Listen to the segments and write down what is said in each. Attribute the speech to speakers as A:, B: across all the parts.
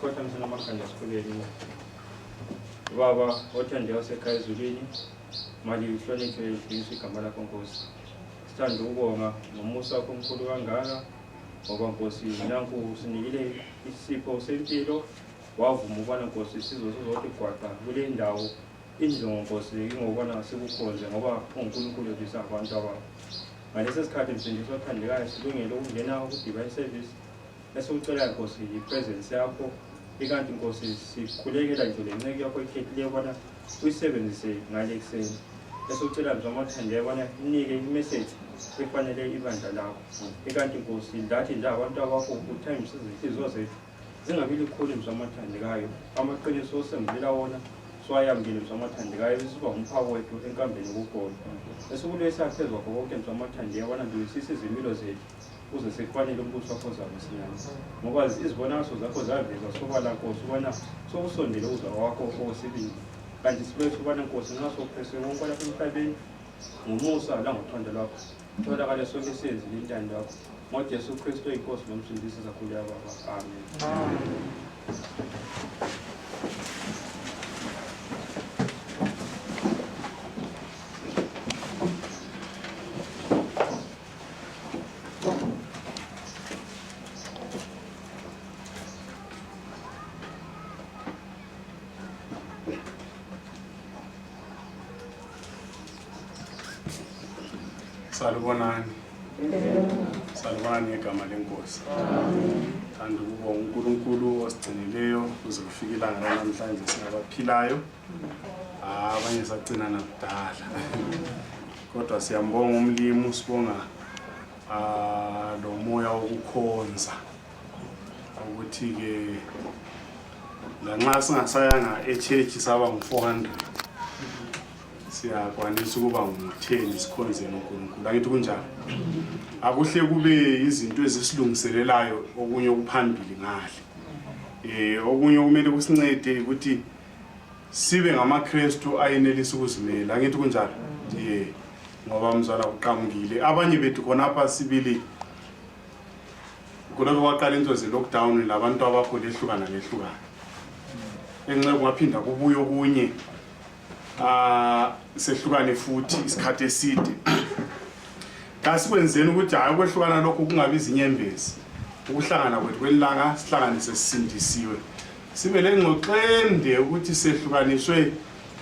A: sikhotha msana amakhanda sikhuleni baba othandeka wasekhaya ezulwini mali uhloniphe idlisa igama lakho Nkosi sithanda ukubonga ngomusa wakho omkhulu kangaka ngoba Nkosi nanku sinikile isipho sempilo wavuma ukubana Nkosi sizothi gwaqa kule ndawo indlu Nkosi ingokubana sikukhonze ngoba uNkulunkulu wethu abantu aba ngalesi sikhathi msindiswa othandekayo silungele ukungena ku-divine service esikucela Nkosi ipresence yakho ikanti Nkosi sikhulekela nje lenceke yakho ekhethileyo ubana uyisebenzise ngale kuseni esikucela nje amathandeka ubana inike imessage efanele ibandla lakho ikanti Nkosi ndathi nje abantu abakho ku-time sizihliziyo zethu zingabi likhulu nje amathandekayo amaqiniso osembela wona swayambile nje amathandekayo besiba umphako wethu enkambeni kukhona esikulesa phezulu kwakho konke nje amathandeka ubana ndisise izimilo zethu uze sekufanele umbuso wakho zabe sinyama ngoba izibonakaliso zakho zaveza sobala Nkosi ubana sokusondele uzwa wakho osibili kanti sibethu ubana Nkosi ngasophese wonke lapha emhlabeni ngumusa la ngothando lwakho tholakale sonke siyenzile intando yakho ngoJesu Kristu inkosi nomsindisi zakhulu yababa amen.
B: Salubonani igama lenkosi. Thanda ukubonga uNkulunkulu osigcinileyo kuze kufike ilanga namhlanje singabaphilayo. Abanye sagcina nakudala. Kodwa siyambonga umlimi sibonga lo moya wokukhonza. Ukuthi ke lanxa singasayanga echurch saba ngu400 siyakwanisa ukuba ngu10 sikhonzeni uNkulunkulu. Angithi kunjalo. Akuhle kube izinto ezisilungiselelayo okunye okuphambili ngale. Okunye kumele kusincede ukuthi sibe ngamaKristu ayenelisa ukuzimela. Angithi kunjalo. Ngoba mzala uqhamukile. Abanye bethu khonapha sibili kuloko kwaqala into ze-lockdown labantu abakho lehlukana. Enxe kungaphinda kubuye okunye sehlukane futhi isikhathi eside. Kasikwenzeni ukuthi hayi kwehlukana lokho kungabi izinyembezi. Ukuhlangana kwethu kwelanga sihlanganise sisindisiwe. Sibe lengxoxende ukuthi sehlukaniswe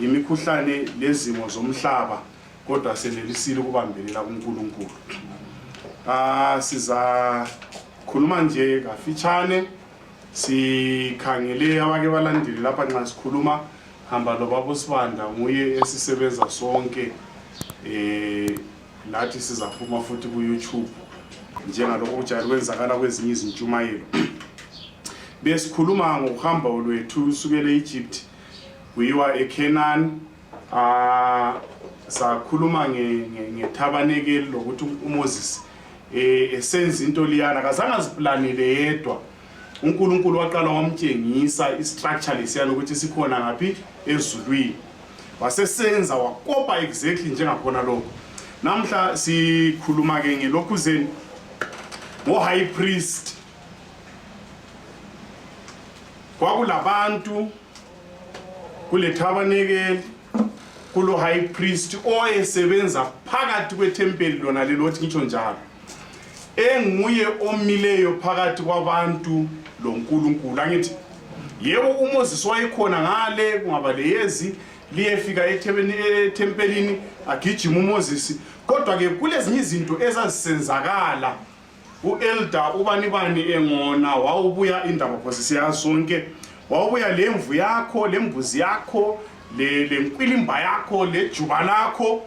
B: imikhuhlane lezimo zomhlaba kodwa senelisile ukubambelela kuNkulunkulu. Siza khuluma nje kafitshane sikhangele abake balandeli lapha nxa sikhuluma hamba lo baba uSibanda nguye esisebenza sonke lathi sizaphuma futhi ku YouTube njengalokho kujayele kwenzakala kwezinye izintshumayelo. Besikhuluma ngokuhamba lwethu usukela eEgypt kuyiwa eCanaan. Sakhuluma ngethabanekeli lokuthi uMoses esenza into liyana kazange aziplanele yedwa. uNkulunkulu waqala wamtshengisa istructure lesiyana ukuthi sikhona ngaphi ezulwini. Wasesenza wakopa exactly njengakhona lokho. Namhla sikhuluma ke ngelokhuzeni ngo-high priest. Kwakulabantu kule tabernacle kulo high priest oyesebenza phakathi kwethempeli lona lelothi ngitsho njalo. Enguye omileyo phakathi kwabantu lo uNkulunkulu. Angithi yebo uMoses wayekhona ngale kungaba leyezi liyefika ethempelini agijima uMoses kodwa ke kulezinye izinto ezazisenzakala uelder ubani engona wawubuya indaba phose siyazonke wawubuya lemvu yakho lembuzi yakho lenkwilimba yakho lejuba lakho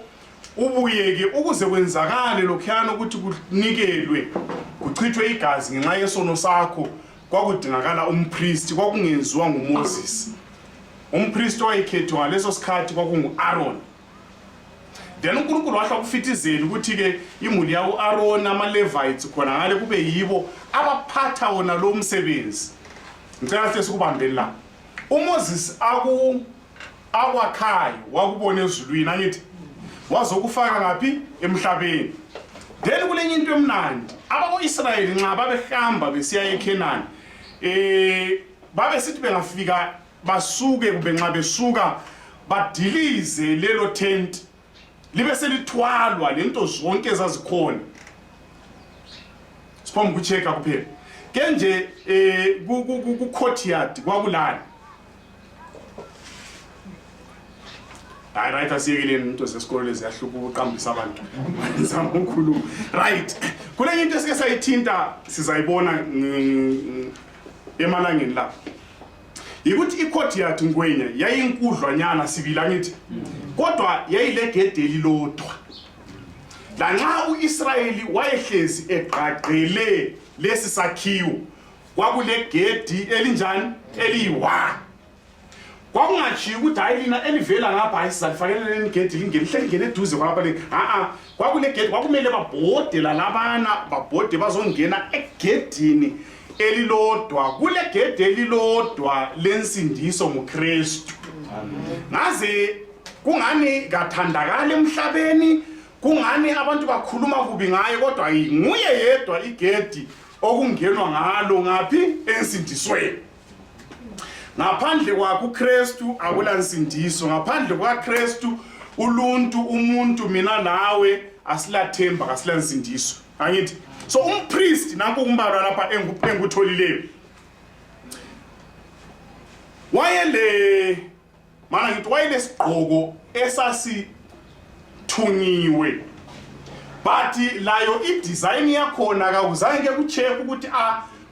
B: ubuye ke ukuze kwenzakale lokhuyana ukuthi kunikelwe kuchithwe igazi ngenxa yesono sakho kwakudingakala umpriest kwakungenziwa nguMoses. Umpriest owayekhethwa ngaleso sikhathi kwakungu-Aaron. Then uNkulunkulu wahla ukufithizela ukuthi ke imuli yawo Aaron ama-Levites khona ngale kube yibo abaphatha wona lo msebenzi. Ngicela sithi sikubambele la. uMoses akwakhayo wakubona ezulwini angithi wazokufaka ngaphi emhlabeni. Then kulenye into emnandi abako-Israyeli nxa babehamba besiya eCanaan babe sithi bengafika basuke kube nxa besuka badilize lelo tent libe selithwalwa lento zonke ezazikhona siphomu kucheka kuphela ke nje ku courtyard kwakulana right asiyekeleni into zesikole leziyahluka uqambisa abantu ngizama ukukhuluma right kule into esike sayithinta sizayibona emalangeni la yikuthi icourtyard ngwenya yayinkudlwanyana sibila ngithi kodwa yayilegede elilodwa lanxa uIsrayeli wayehlezi eqaqele lesi sakhiwo kwakulegedi elinjani eliyi-1 kwakungajiyi ukuthi hayi lina elivela ngapha hayi sizalifakeleleni igedi lingene eduze kwapha le kwakulegedi kwakumele babhode lalabana babhode bazongena egedini elilodwa kule gedi elilodwa lensindiso nguKristu ngaze kungani kathandakala emhlabeni kungani abantu bakhuluma kubi ngaye kodwa nguye yedwa igedi okungenwa ngalo ngaphi ensindisweni ngaphandle kwakho uKristu akulansindiso ngaphandle kwaKristu uluntu umuntu mina nawe asilathemba kasilansindiso angithi so umpriest nanku umbalwa lapha engutholileyo wayele sigqoko esasithungiwe but layo i-design yakhona akuzange kucheck ukuthi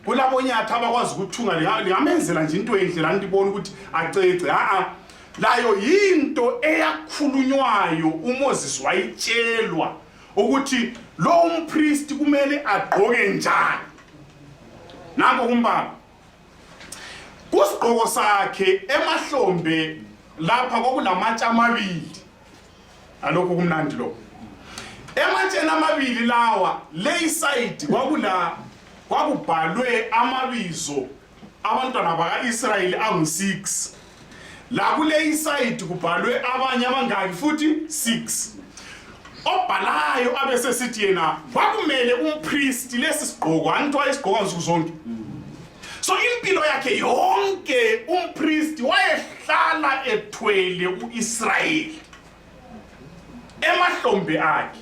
B: kulabonyatha abakwazi ukuthunga lingamenzela nje into enhle la ndibona ukuthi acece layo yinto eyakhulunywayo uMoses wayitshelwa ukuthi lo umpriest kumele agqoke njani nanko kumbaba kusigqoko sakhe emahlombe lapha kwakulamatshe amabili alokho kumnandi lo ematsheni amabili lawa lay side kwakubhalwe amabizo abantwana bakaIsrayeli angu6 la kule side kubhalwe abanye abangaki futhi 6 obhalayo abesesithi yena kwakumele umpriest lesi sigqoko angithi isigqoko nsuku zonke so impilo yakhe yonke umpriest wayehlala ethwele uIsrayeli emahlombe akhe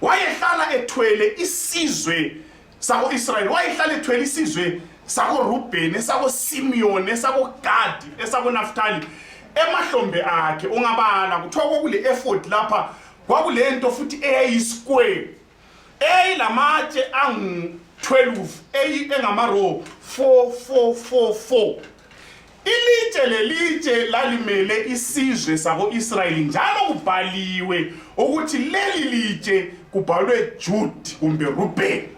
B: wayehlala ethwele isizwe sako Israyeli wayehlala ethwele isizwe sako Rubeni esako Simeon esako Gad esako Naftali emahlombe akhe ungabala kuthiwa kule effort lapha kwakulento futhi eyisquare eyilamatshe angu12 engama-row 4 ilitshe lelitshe lalimele isizwe sako-Israyeli njalo kubhaliwe ukuthi leli litshe kubhalwe Jude kumbe Rubeni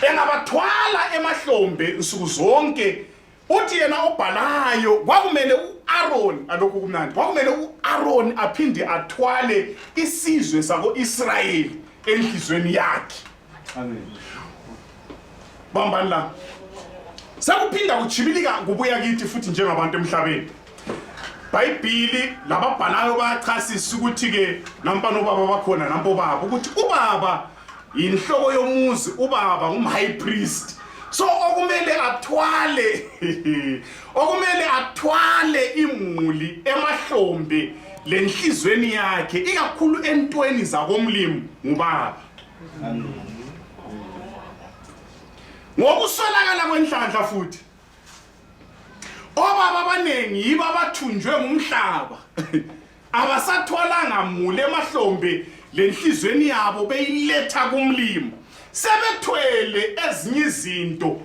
B: engabathwala emahlombe nsuku zonke uthi yena obhalayo kwakumele uAaron alokho kumnandi kwakumele uAaron aphinde athwale isizwe sako-Israyeli enhlizweni yakhe amen bambani la sakuphinda kuchibilika kubuya kithi futhi njengabantu emhlabeni iBhayibhili lababhalayo bayachasisa ukuthi ke nampana ubaba bakhona nampo baba ukuthi ubaba inhloko yomuzi ubaba high priest so okumele athwale imuli emahlombe lenhlizweni yakhe ikakhulu entweni zakomlimo ngubaba ngokuswelakala kwenhlanhla futhi obaba abanengi yibo abathunjwe ngumhlaba abasathwalanga mule emahlombe lenhlizweni yabo beyiletha kumlimo sebethwele ezinye izinto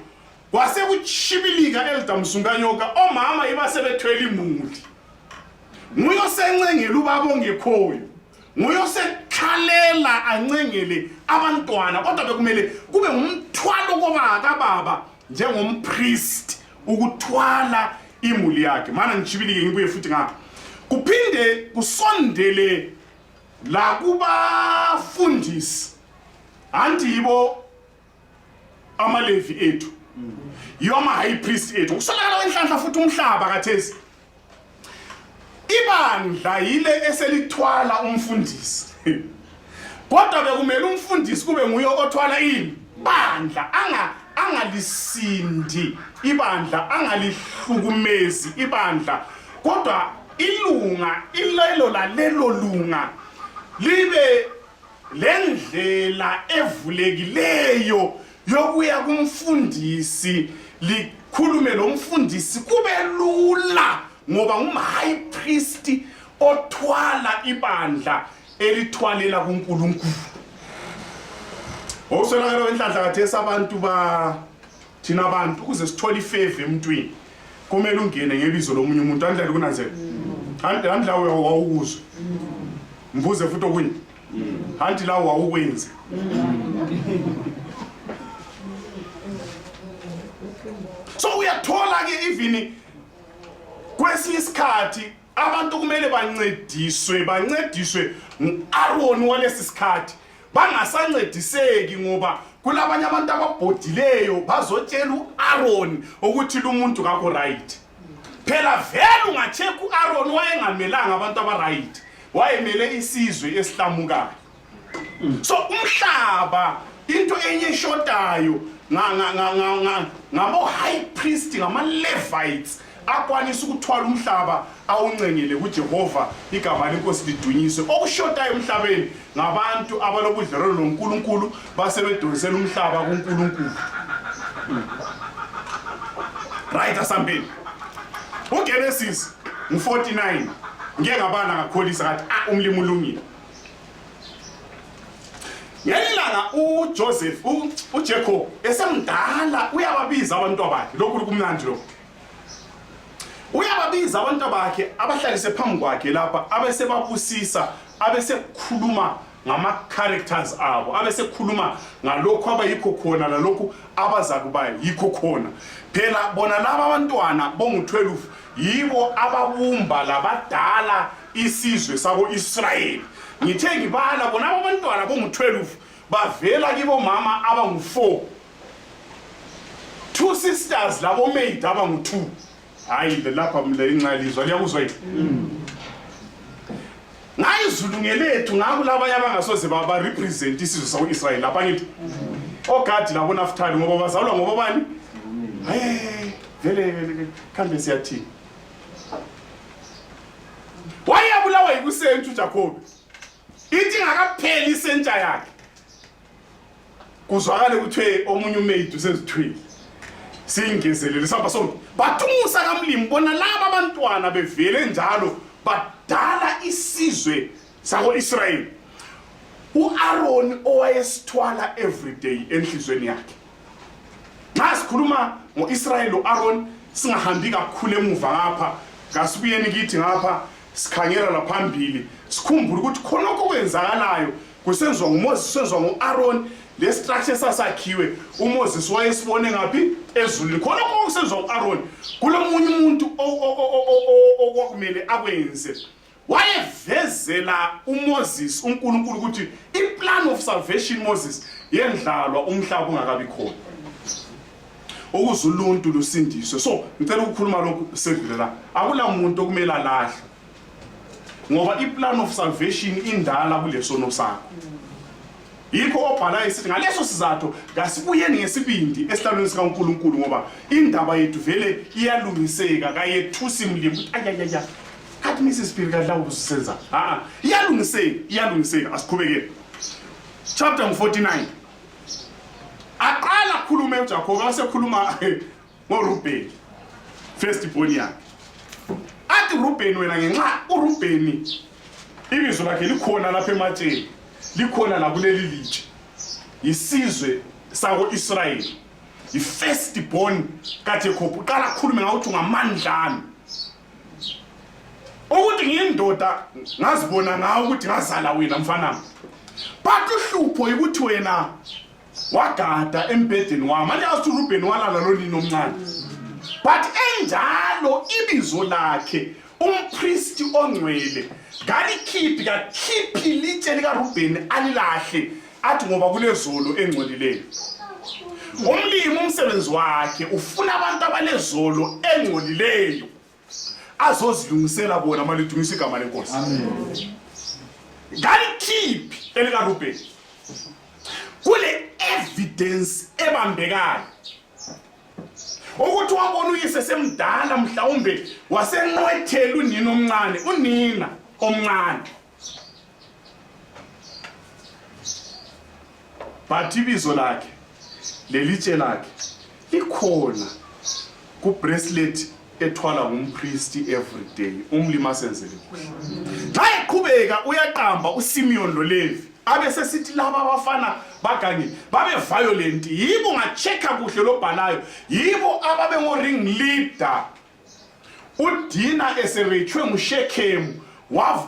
B: kwasekuchibilika Elder Msunganyoka omama iba sebethwele imuli nguyo sencengela ubaba ongekhoyo nguyo sekhalela ancengele abantwana kodwa bekumele kube ngumthwalo kababa njengompriest ukuthwala imuli yakhe mana ngichibilike ngibuye futhi ngapha kuphinde kusondele la kubafundisi anti yibo amaLevi ethu yoma high priest ethu kusolakala wenhlanhla futhi umhlaba kathesi ibandla yile eselithwala umfundisi kodwa bekumele umfundisi kube nguye othwala ini bandla angalisindi ibandla, angalihlukumezi ibandla, kodwa ilunga ilelo lalelo lunga libe lendlela evulekileyo yokuya kumfundisi, likhulume lo mfundisi kube lula ngoba ngumhigh priest othwala ibandla elithwalela kuNkulunkulu. Okuswelakala wenhlanhla kathesi abantu thina abantu ukuze sithole ifeve emntwini kumele ungene ngebizo lomunye umuntu. Andlela kunanzela andla wawukuzwe mbuze futhi okunye hanti la wawukwenze. So uyathola ke even kwesinye isikhathi abantu kumele bancediswe ngu-Aaron walesi sikhathi, bangasancediseki ngoba kulabanye abantu ababhodileyo bazotshela u-Aaron ukuthi lo muntu kakho right. Phela vele ungacheka u-Aaron wayengamelanga abantu aba-right, wayemele isizwe esihlamukayo. So umhlaba into enye eshotayo ngabo high priest, ngama-Levites akwanisa ukuthwala umhlaba awuncengele kuJehova, igama lenkosi lidunyiswe. Okushotayo emhlabeni ngabantu abalobudlelwano noNkulunkulu basebedonisela umhlaba kuNkulunkulu. Right asambeni uGenesis 49 ngeke ngabana ngakholisa kathi umlimi ulungile. Ngelilanga uJoseph uJacob esemdala uyababiza abantu bakhe, lokhu kumnandi lokho. Uyababiza abantu bakhe abahlalise phambi kwakhe lapha, abesebabusisa, abesekukhuluma ngama characters abo, abesekukhuluma ngalokho abayikho khona nalokho abazakuba yikho khona. Phela bona laba abantwana bongu-12 yibo ababumba labadala isizwe sabo Israel. Ngithe ngibala bona abantwana bongu-12 bavela kibo mama abangu-4, 2 sisters labo maid abangu-2. Hayi lapha mle inqalizwa liyakuzwa yini? Ngayizulu ngelethu ngako laba yabangasoze baba represent isizwe sawo Israel lapha ngithi ogadi labo Naftali ngoba bazalwa ngoba bani? Vele kambe siyathini. Wayabulawa yikusentu uJacob. Ithi ngakapheli isenta yakhe kuzwakale kuthiwe omunye umaid usezithwele. Singezelele samba sonke bathumusa kamlimi, bona laba abantwana bevele njalo badala isizwe sako Israel. U-Aaron owayesithwala everyday enhlizweni yakhe. Nxa sikhuluma ngo-Israel lo-Aaron singahambi kakhulu emuva ngapha, ngasibuyeni kithi ngapha sikhangela laphambili sikhumbule ukuthi khonokho kwenzakalayo kusenziwa nguMoses, senziwa ngu-Aaron. Le structure sasakhiwe uMoses wayesibone ngaphi? Ezulwini. Khonokho kusenziwa ngu-Aaron. Kulomunye umuntu okwakumele akwenze. Wayevezela uMoses uNkulunkulu ukuthi i-plan of salvation Moses yendlalwa umhlaba ungakabi khona, ukuze uluntu lusindiswe. So ngicela ukukhuluma lokhu sevile la, akula muntu okumele alahle ngoba i-plan of salvation indala kulesono sakho. Yikho obhala esithi ngaleso sizathu ngasibuyeni ngesibindi esihlalweni sikaNkulunkulu ngoba indaba yethu vele iyalungiseka, kayethusi mlimi ayayaya kathi Mrs. Spirit kadla ubusenza iyalungiseka. Asiqhubekele chapter 49 aqala khulume uJacob, asekhuluma ngoRubeni first born yakhe. Athi Rubeni, wena ngenxa uRubeni ibizo lakhe likhona lapha ematsheni, likhona la kuleli litshe, isizwe sako Israel, i-first born kaJacob. Uqala khulume ngawuthi ungamandlana, ukuthi ngiyindoda ngazibona ngawe ukuthi ngazala wena mfanami. But uhlupho ukuthi wena wagada embhedeni wami. Manje athi uRubeni walala lonini omncane, but enjalo ibizo lakhe umpriest ongcwele kakhiphi litshe likaRubeni alilahle, athi ngoba kulezolo engcolileyo. Umlimi umsebenzi wakhe ufuna abantu abalezolo engcolileyo azozilungisela bona malidumisa igama lenkosi. Amen. Ngalikhiphi elikaRubeni kule evidence ebambekayo ukuthi wabona uyise semdala mhlawumbe wasenqwethela unina omncane, unina omncane. But ibizo lakhe lelitshe lakhe likhona ku bracelet ethwala ngumpriesti every day, umlimi asenzele kuhle. Xa eqhubeka uyaqamba uSimeon loLevi, abe sesithi laba abafana bagangile babe violent, yibo ngachecka kuhle lobhalayo, yibo ababe ngo ring leader. UDina eserechwe nguShekhemu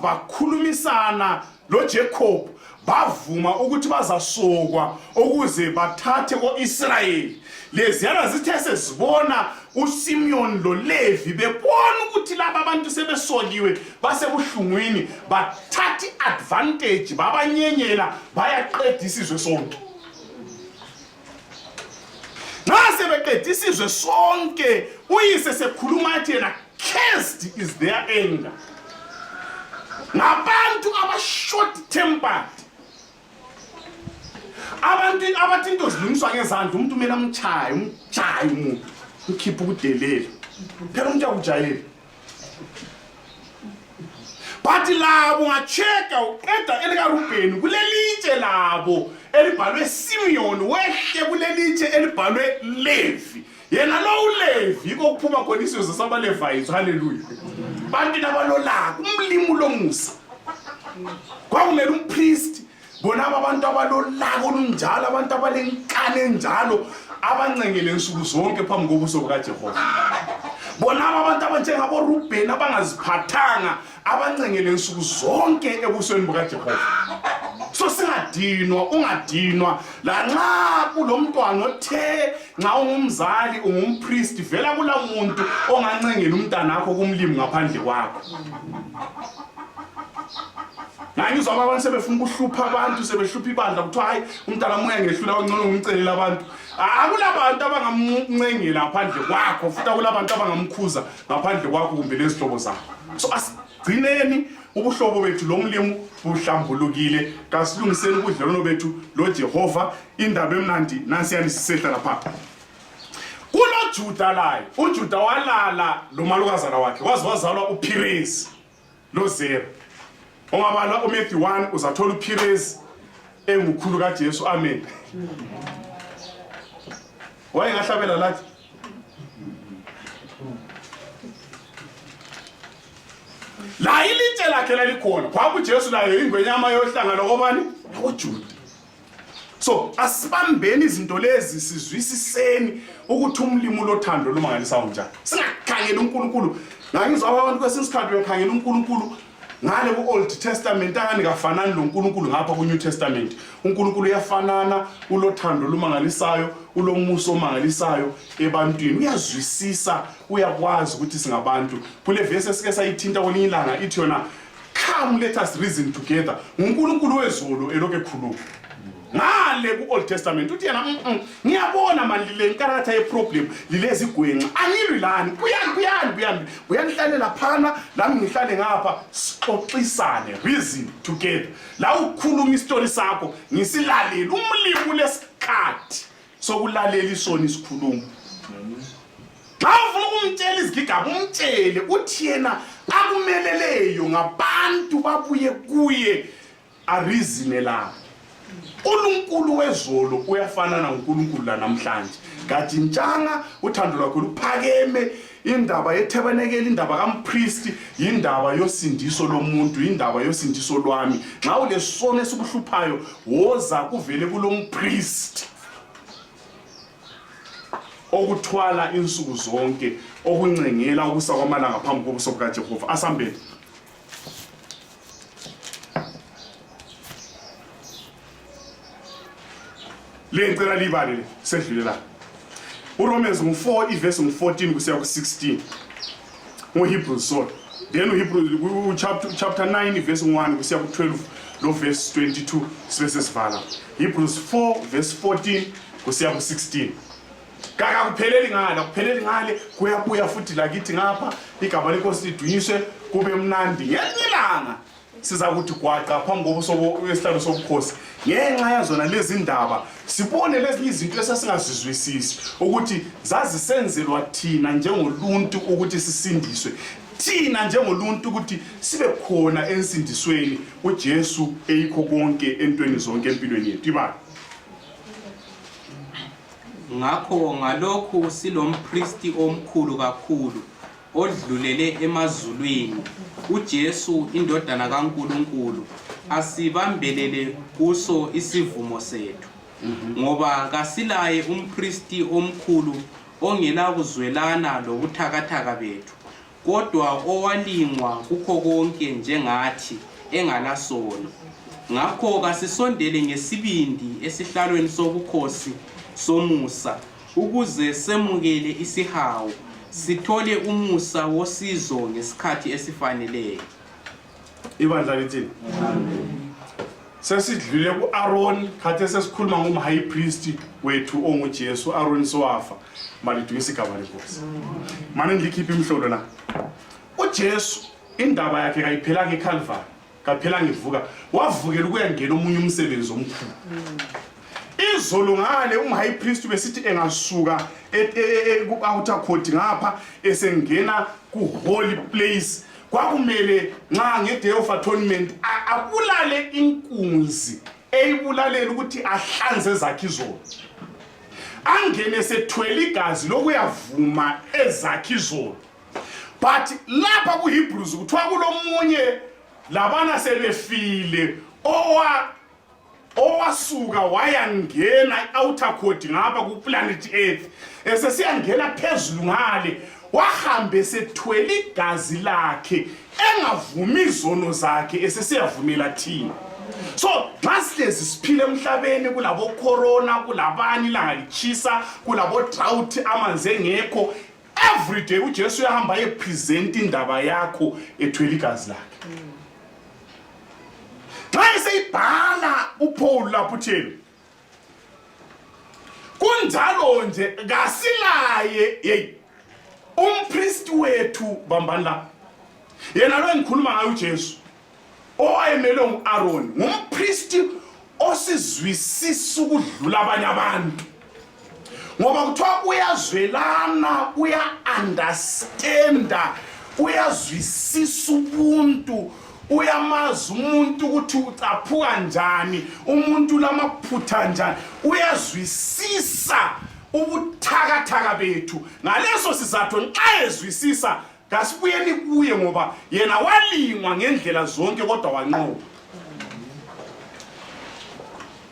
B: bakhulumisana loJacob, bavuma ukuthi bazasokwa ukuze bathathe ko-Israyeli. Leziyana zithe sezibona uSimeon loLevi bebona ukuthi laba abantu sebesokiwe basebuhlungwini, bathatha advantage, babanyenyela bayaqeda isizwe sonke. Nxa sebeqeda isizwe sonke, uyise sekhuluma athi yena cursed is their anger. Ngabantu aba-short tempered, abantu abathi into zilungiswa ngezandla, umuntu kumele amchaye umuntu ukhipha ukudelela phela umuntu akujayeli. But labo ngacheka uqeda elikaRubheni kulelitshe labo elibhalwe Simeon, wehle kulelitshe elibhalwe Levi. Yena lo uLevi yiko kuphuma khona isizwe sabaLevites. Hallelujah. Bantu nabalolaka umlimi lomusa, kwakumele umpriest, bona abantu abalolaka olunjalo, abantu abalenkane enjalo, abancengele nsuku zonke phambi kobuso bukaJehova. Bona abantu abanjengabo Rubheni abangaziphathanga, abancengele nsuku zonke ebusweni bukaJehova. So singadinwa, ungadinwa lanxa kulomntwana othe nxa ungumzali ungumpriest vela kula muntu ongancengela umntana wakho kumlimi ngaphandle kwakho. Ngizwa abantu sebefuna ukuhlupha abantu, sebehlupha ibandla kuthiwa hayi umntana moya ngehlula kangcono ngimcelela abantu. Akulabantu abangamncengela ngaphandle kwakho, futhi akulabantu abangamkhuza ngaphandle kwakho kumbe lezihlobo zakho. So asigcineni ubuhlobo bethu lomlimi buhlambulukile, kasilungiseni ubudlelwano bethu loJehova. Indaba emnandi nansi yanisisehla lapha kulo Juda layo. UJuda walala lo malukazana wakhe, wazalwa uPerez loZera. Ongabala uMatthew 1 uzathola uPerez engukhulu kaJesu. Amen. Wayengahlabela lathi la ilitshe lakhe lalikhona kwakuJesu layo ingwenyama yohlangana kobani nakoJuda. So asibambeni izinto lezi, sizwisiseni ukuthi umlimi lothando lumangalisayo njani. Singakhangeli uNkulunkulu. Ngangizwa abantu kwesinye isikhathi bekhangela uNkulunkulu ngale ku-Old Testament angani kafanani lo uNkulunkulu ngapha ku-New Testament. uNkulunkulu uyafanana, ulothando lumangalisayo, ulomuso omangalisayo ebantwini, uyazwisisa, uyakwazi ukuthi singabantu. Kule verse esike sayithinta kwelinye ilanga ithi yona come let us reason together. uNkulunkulu wezolo elokhu ekhuluma ngale ku-Old Testament uthi yena ngiyabona manje le nkaratha yeproblem lilezi igwenxa angilwilani uyanihlalela phana lami ngihlale ngapha, sixoxisane, reason together. La ukhuluma istory sakho ngisilalele, umlimi lesikhathi sokulalela isona isikhuluma. Xa ufuna ukumtshela izigigaba umtshele uthi yena akumeleleyo ngabantu babuye kuye arizine la. uNkulunkulu wezolo uyafana noNkulunkulu namhlanje. Kanti ntshanga uthando lwakho luphakeme. Indaba yeTabernacle, indaba kaMpriest, indaba yosindiso lomuntu, indaba yosindiso lwami. Nxa ulesono esikuhluphayo woza kuvele kulompriest okuthwala insuku zonke, okuncengela ukusa kwamalanga phambi kobuso bukaJehova. Asambeni. Lengcela libali le sedlulela. uRomans 4 iverse 14 kusiya ku16. uHebrews so. Then uHebrews chapter 9 verse 1 kusiya ku12 lo verse 22 sibesesivala. Hebrews 4 verse 14 kusiya ku16. Kaka kupheleli ngale kuyabuya futhi lakithi ngapha igama lenkosi lidunyiswe kube mnandi. Ngelanga siza kuthi gwaqa phambi kobuso wesihlalo sobukhosi ngenxa yazona lezi ndaba sibone lezi izinto esasingazizwisisi ukuthi zazisenzelwa thina njengoluntu ukuthi sisindiswe thina njengoluntu ukuthi sibe khona ensindisweni uJesu eyikho konke entweni zonke empilweni yethu ibani
C: ngakho ngalokho silompristi omkhulu kakhulu odlulele emazulwini uJesu indodana kaNkulunkulu asibambelele kuso isivumo sethu ngoba kasilaye umpristi omkhulu ongela kuzwelana lobuthakathaka bethu kodwa owalingwa kukho konke njengathi engalasono ngakho kasisondele ngesibindi esihlalweni sobukhosi somusa ukuze semukele isihawu sithole umusa wosizo ngesikhathi esifaneleyo
B: ibandla lethini sesidlule kuAaron khathe sesikhuluma ngomhigh priest wethu onguJesu Aaron sowafa malidumisa igama lenkosi manje ngikhipha imhlolo la uJesu indaba yakhe kayiphela ngeCalvary kaphela ngevuka wavukela ukuyangena omunye umsebenzi omkhulu izolo ngale umhigh priest besithi engasuka ku-outer court ngapha esengena ku-holy place kwakumele nxa nge-day of atonement abulale inkunzi eyibulalela ukuthi ahlanze zakhe izolo angene sethwele igazi lokuyavuma ezakhe izolo but lapha kuHebrews kuthiwa kulomunye labana sebefile owasuka wayangena outer court ngapha ku planet Earth esesiyangena phezulu ngale wahambe sethwele igazi lakhe engavumi izono zakhe esesiyavumela thina so masilezi siphile emhlabeni kulabo corona kulabani ilanga lichisa kulabo drought amanzi engekho every day uJesu uyahamba epresent indaba yakho ethwele igazi lakhe xa seyibhala uPaul lapho utheni kunjalo nje kasilaye umpriest wethu bambani la yena lo engikhuluma ngayo uJesu owayemele uAaron ngumpriest osizwisisa ukudlula abanye abantu ngoba kuthiwa uyazwelana uya-understanda uyazwisisa ubuntu uyamazi umuntu ukuthi ucaphuka njani umuntu lamaphutha njani uyazwisisa ubuthakathaka bethu ngaleso sizathu nxa ezwisisa kasibuyeni kuye ngoba yena walingwa ngendlela zonke kodwa wanqoba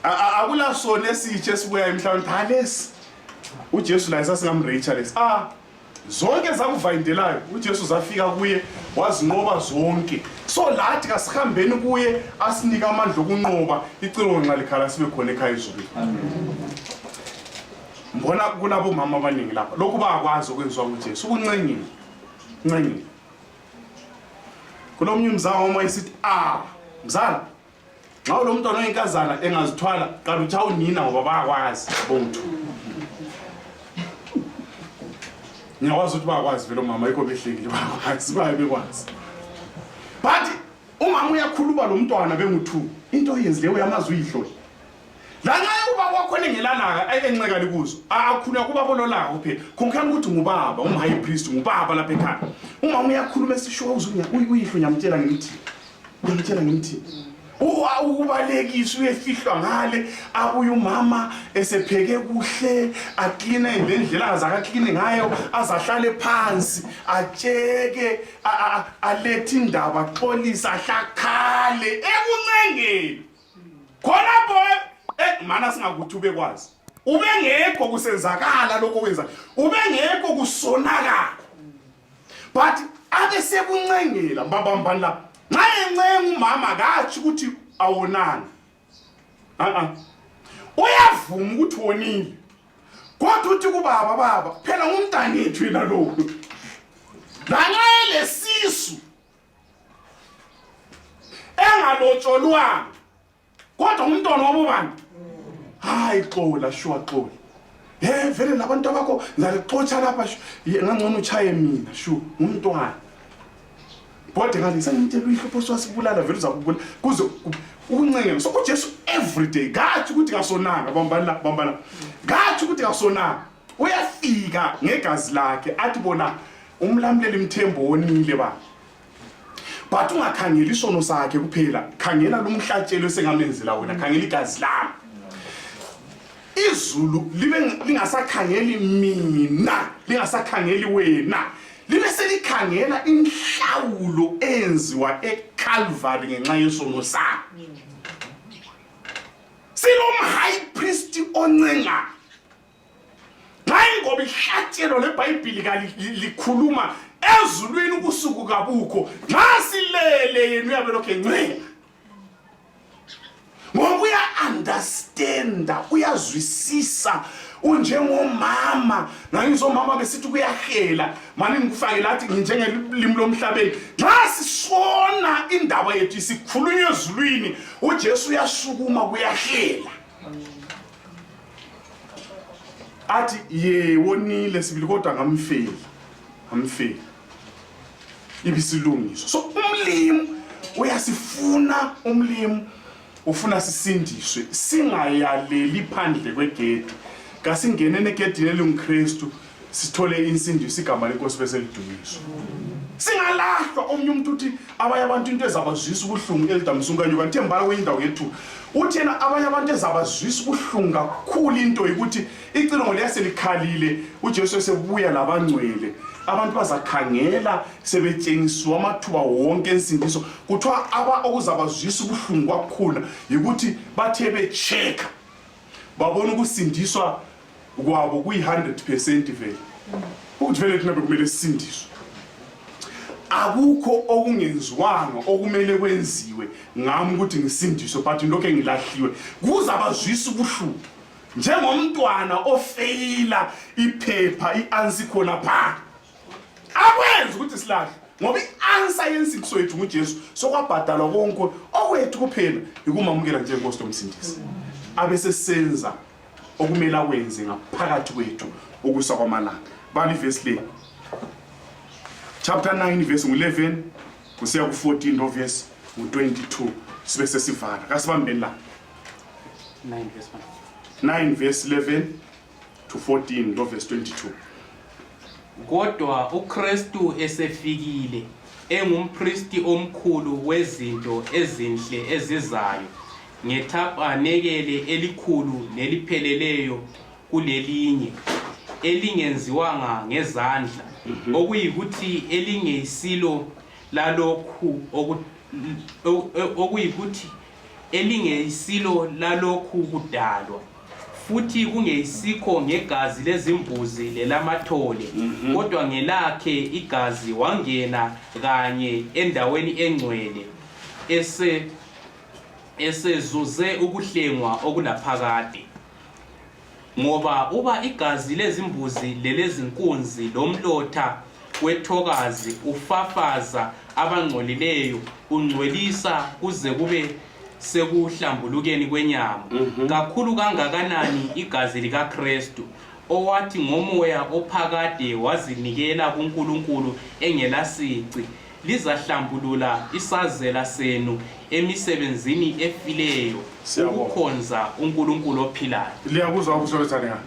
B: akulasona esitshe esibuya emhlabeni halesi uJesu la esasingamreacha lesi zonke zakuvayindelayo uJesu zafika kuye wazinqoba zonke so lathi kasihambeni kuye asinika amandla okunqoba icebo nxa likhala sibe khona ekhaya izulu mbona kulabo mama abaningi lapha lokhu bayakwazi okwenziwa nguJesu ukuncengile kulomnye umzala uma isithi mzala nxa lo mntwana oyinkazana engazithwala qala uthi awunina ngoba bayakwazi bonke ngiyakwazi ukuthi bayakwazi vele mama yikho behlekile bayakwazi bayabekwazi but umama uyakhuluma lo mntwana bengu2 into oyenzileyo uyamazi uyihlole la ngaye uba kwakhona engelalaka enxekali kuzo akukhulunywa kuba bololaka kuphela khonkhani ukuthi ngubaba umhigh priest ngubaba lapha ekhaya umama uyakhuluma esisho uyihlo nyamtshela ngimthi ukubalekisa uyefihlwa ngale abuye umama esepheke kuhle akline ngendlela azakakline ngayo azahlale phansi atsheke alethe indaba axolisa ahlakhale ekuncengeni khona boy mana singakuthi ubekwazi ubengekho kusenzakala lokho kwenza ubengekho kusonakala but ake sekuncengela mbambani la nxa encenga umama kathi ukuthi awonani uyavuma ukuthi wonile kodwa uthi kubaba phela ngumntanethu yena lo la nxa lesisu engalotsholwanga kodwa umntwana wabobani hayi xola shuwa xola vele labantu bakho ngizalixotsha lapha ngangcono uchaye mina shu ngumntwana bode kanti sengitshela uyihlupho swasibulala vele uzakubula kuze ukuncengela so uJesu every day ngathi ukuthi kasonanga bambana ngathi ukuthi kasonanga uyafika ngegazi lakhe athi bona umlamleli mthembo wonile ba but ungakhangeli isono sakhe kuphela khangela lo mhlatshelo sengamenzela wena khangela igazi lami izulu libe lingasakhangeli mina lingasakhangeli wena libe selikhangela inhlawulo enziwa eCalvary ngenxa yesono sakhe silom high priest oncenga hayi ngoba ihlatshelo leBhayibheli likhuluma ezulwini ukusuku kabukho nxa silele yena uyabe lokho encenga ngoba uya-understanda uyazwisisa unjengomama ngayizomama besithi kuyahela mani ngikufake lathi nginjengelimi lomhlabeni nxa sisona indaba yethu isikhulunywa ezulwini uJesu uyasukuma kuyahela athi ye wonile sibili kodwa ngamfeli ibisilungiso so umlimi uyasifuna umlimi ufuna sisindiswe singayaleli phandle kwegedi kasingenene egedini elingKristu sithole insindiso igama lenkosi bese lidunyiswa singalahlwa omnye umuntu uthi abanye abantu into ezabazwisa ubuhlungu elidamsunkanyo kanti embala kwindawo yethu uthi yena abanye abantu ezabazwisa ubuhlungu kakhulu into ukuthi icilongo liyaselikhalile uJesu esebuya labangcwele abantu bazakhangela sebetshengisiwa amathuba wonke ensindiso kuthiwa okuzabazwisa ubuhlungu kakhulu ukuthi bathe bechecka babona ukusindiswa kwabo kuyi-100% vele ukuthi vele thina bekumele sisindiswe akukho okungenziwanga okumele kwenziwe ngami ukuthi ngisindiswe but lokho engilahliwe kuzabazwisa ubuhlungu njengomntwana ofeyila iphepha i-answer khona pha akwenza ukuthi silahle ngoba i-answer yensindiso yethu nguJesu sokwabhadalwa konke okwethu kuphela ikumamukela njengenkosi lomsindisi abese senza okumele akwenze ngaphakathi kwethu ukusa kwamalanga bani verse le chapter 9 verse 11 kusiya ku14 no verse 22 sibe sesivala kasibambeni la 9 verse 11 to 14 no verse 22
C: kodwa uKristu esefikile engumpristi omkhulu wezinto ezinhle ezizayo ngethabanekele elikhulu nelipheleleyo kulelinye elingenziwanga ngezandla okuyikuthi elingeyisilo lalokhu kudalwa futhi kungeyisikho ngegazi lezimbuzi lelamathole kodwa ngelakhe igazi wangena kanye endaweni engcwele esezuze ukuhlengwa okulaphakade ngoba uba igazi lezimbuzi lelezinkunzi lomlotha wethokazi ufafaza abangcolileyo ungcwelisa kuze kube sekuhlambulukeni kwenyama kakhulu kangakanani igazi likaKristu owathi ngomoya ophakade wazinikela kuNkulunkulu engelasici lizahlambulula isazela senu emisebenzini efileyo ukukhonza uNkulunkulu ophilayo
B: liyakuzwa ukusebenzana ngani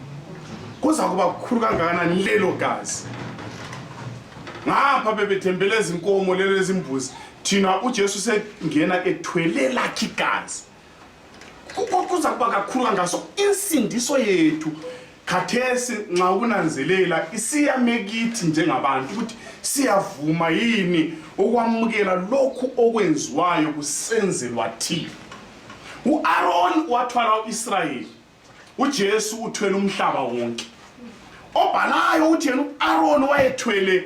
B: kuza kuba kukhulu kangakanani lelo gazi ngapha bebethembele izinkomo lezi imbuzi thina uJesu sengena ethwele lakhe igazi kuza kuba kakhulu kangaso insindiso yethu khathesi nxa ukunanzelela isiyamekithi njengabantu ukuthi siyavuma yini okwamukela lokhu okwenziwayo kusenzelwa thina uAaron wathwala uIsrayeli uJesu uthwele umhlaba wonke obhalayo uthi yena uAaron wayethwele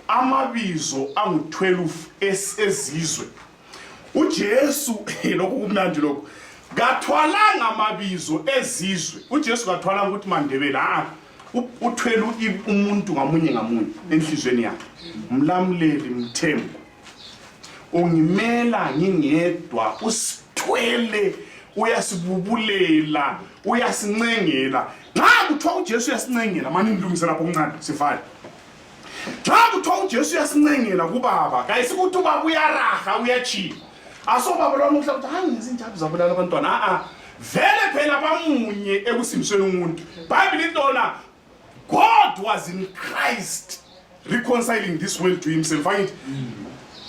B: amabizo angu12 ezizwe uJesu lokhu kumnandi lokho gathwalanga amabizo ezizwe uJesu gathwala ukuthi mandebela uthwele umuntu ngamunye enhlizweni yakhe umlamleli mthembu ungimela ngingedwa usithwele uyasibubulela uyasincengela nxa kuthiwa uJesu uyasincengela manje ngilungise lapho kuncane sivale Xa kuthiwa uJesu uyasincengela kubaba, kayisikuthi ubaba uyaraha uyachiya. Asobaba lona uhlala ukuthi hayi ngezinjalo zabulala abantwana. Vele phela bamunye ekusindisweni umuntu. Bible lithi lona God was in Christ reconciling this world to himself. Find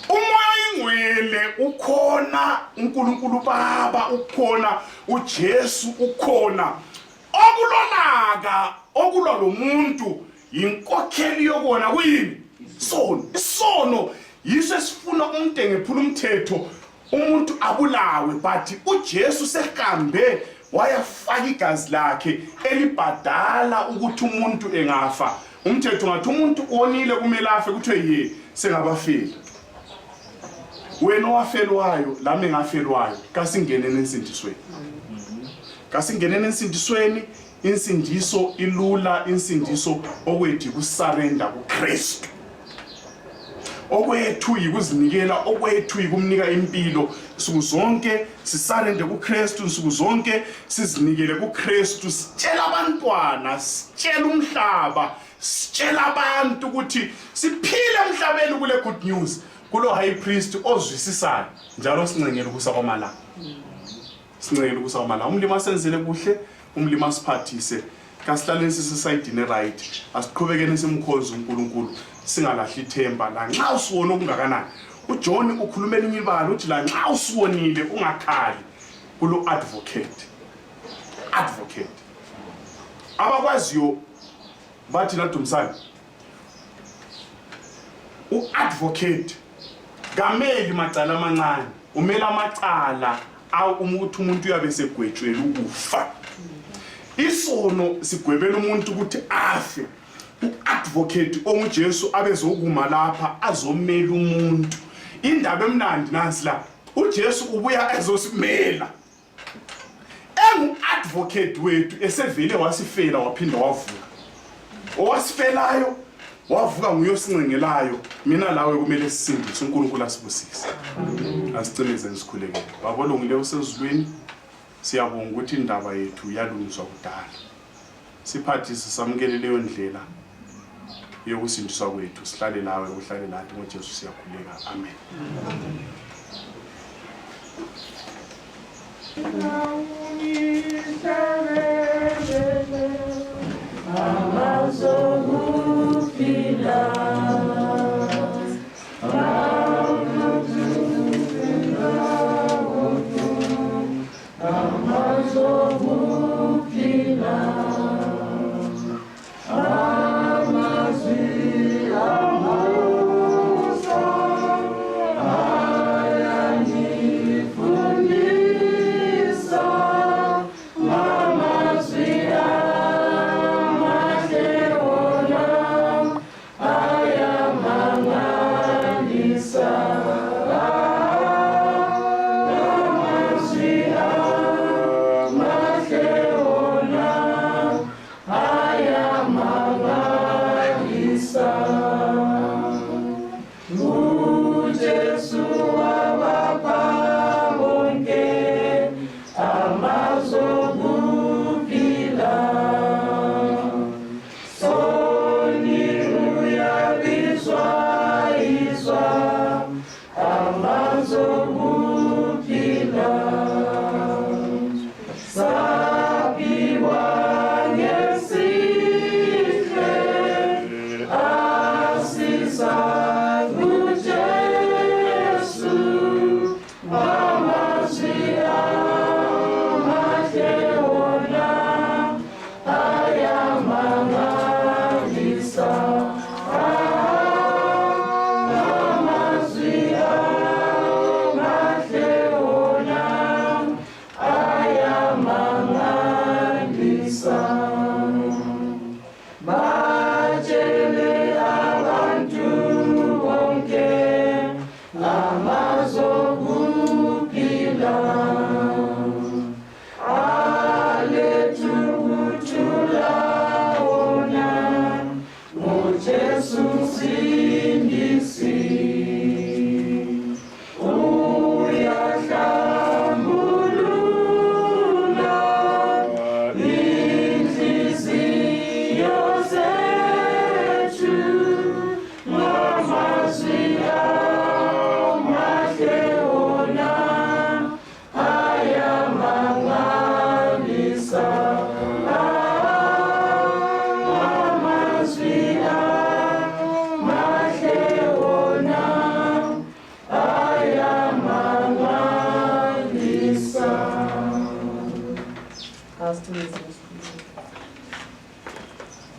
B: umoya ingcwele ukhona, uNkulunkulu Baba ukhona, uJesu ukhona. Okulolaka okulwa lo muntu yinkokheli yokona kuyini? Isono. Isono yiso esifuna umuntu engephula umthetho umuntu abulawe, but uJesu sehambe wayafaka igazi lakhe elibhadala ukuthi umuntu engafa. Umthetho ngathi umuntu onile kumele afe, kuthiwe ye sengabafeli. Wena owafelwayo lami engafelwayo kasingenene ensindisweni. Kasingenene ensindisweni. Insindiso ilula, insindiso okwethu kusurrender kuKristu. Okwethu yikuzinikela, okwethu yikumnika impilo. Nsuku zonke sisurrender kuKristu, nsuku zonke sizinikele kuKristu. Sitshela abantwana, sitshela umhlaba, sitshela abantu ukuthi siphile emhlabeni kule good news. Kulo high priest ozwisisayo njalo sincengele ukusakwamala. Sincengele ukusakwamala. Umlimi asenzele kuhle, umlimi asiphathise. Kasihlaleni sisesayidini right. Asiqhubekeni simkhonza uNkulunkulu. Singalahli ithemba la nxa usibona okungakanani. uJohn ukhuluma elinye ibala uthi la nxa usibonile ungakhali kulo advocate. Advocate. Abakwaziyo bathi naDumsana. U-advocate kameli macala amancane, umela amacala ukuthi umuntu uyabe segwetshwele ukufa. Isono sigwebela umuntu ukuthi afe. U-advocate onguJesu abezokuma lapha azomela umuntu. Indaba emnandi nansi la, uJesu ubuya ezosimela. Engu-advocate wethu esevele wasifela waphinda wavuka. Owasifelayo wavuka nguyosincengelayo. Mina lawe kumele sisindise, uNkulunkulu asibusise. Asicimeze sikhulekele. Baba olungileyo usezulwini, siyabonga ukuthi indaba yethu yalungiswa kudala. Siphathise samukele leyo ndlela yokusindiswa kwethu. Sihlale lawe, uhlale nathi ngoJesu siyakhuleka. Amen.
D: Mas asiciniso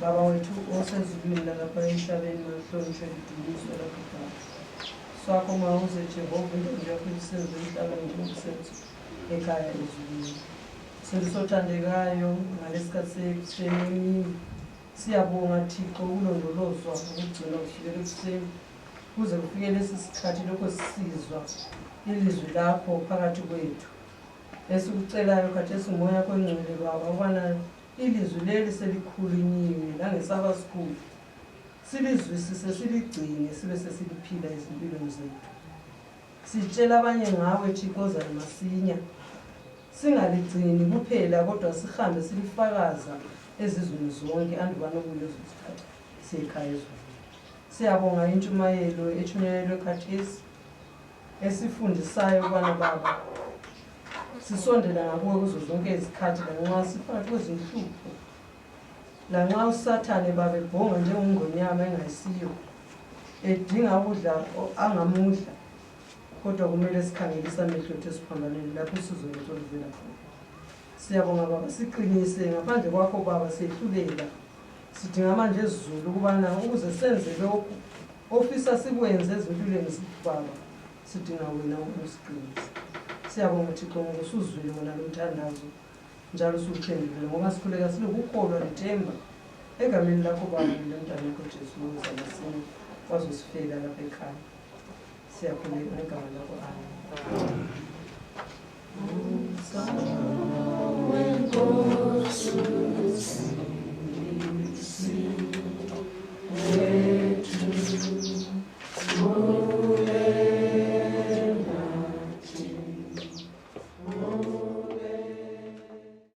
D: baba wethu osezulwini lalapha emhlabeni mahlonishwe lidunyiswe lakho Baba. Swakho mawuze Jehova into yakho isenze emhlabeni ngokusenza ekhaya ezulwini. Sendisothandekayo ngalesikhathi sekuseni siyabonga Thixo ukulondolozwa ukugcina kufikele ekuseni kuze kufike lesi sikhathi lokho sisizwa ilizwi lakho phakathi kwethu. Esikucelayo khathesi umoya wakho engcwele Baba ubana ilizwi leli selikhulunyiwe langesaba sikhulu silizwisise siligcine sibe sesiliphila ezimpilweni zethu. Sitshela abanye ngawe Thixo zana masinya singaligcini kuphela kodwa sihambe silifakaza ezizweni zonke andubana kulezo sikhathi sekhaya ezweni. Siyabonga intshumayelo ethunyelelwe khathesi esifundisayo ubana Baba sisondela ngakuwe kuzo zonke izikhathi lanxa siphakathi kwezinhlupho lanxa uSathane Baba ebhonga njengongonyama engayisiyo edinga ukudla angamudla kodwa kumele sikhangelise amehlo ethu esiphambaneni lapho usizo lethu oluvela khona. Siyabonga Baba siqinise ngaphandle kwakho Baba sehlulela sidinga manje ezulu ukubana ukuze senze lokhu ofisa sikwenze ezimpilweni zethu Baba sidinga wena ukusiqinisa. Siyabonga Thixo ngoba usuzwile wona lomthandazo njalo usuphendule ngoba sikhuleka silokukholwa lethemba egameni lakho Baba lomntana wakho Jesu ngokuzamasini wazosifela lapha ekhaya. Siyakhuleka ngegama lakho amen.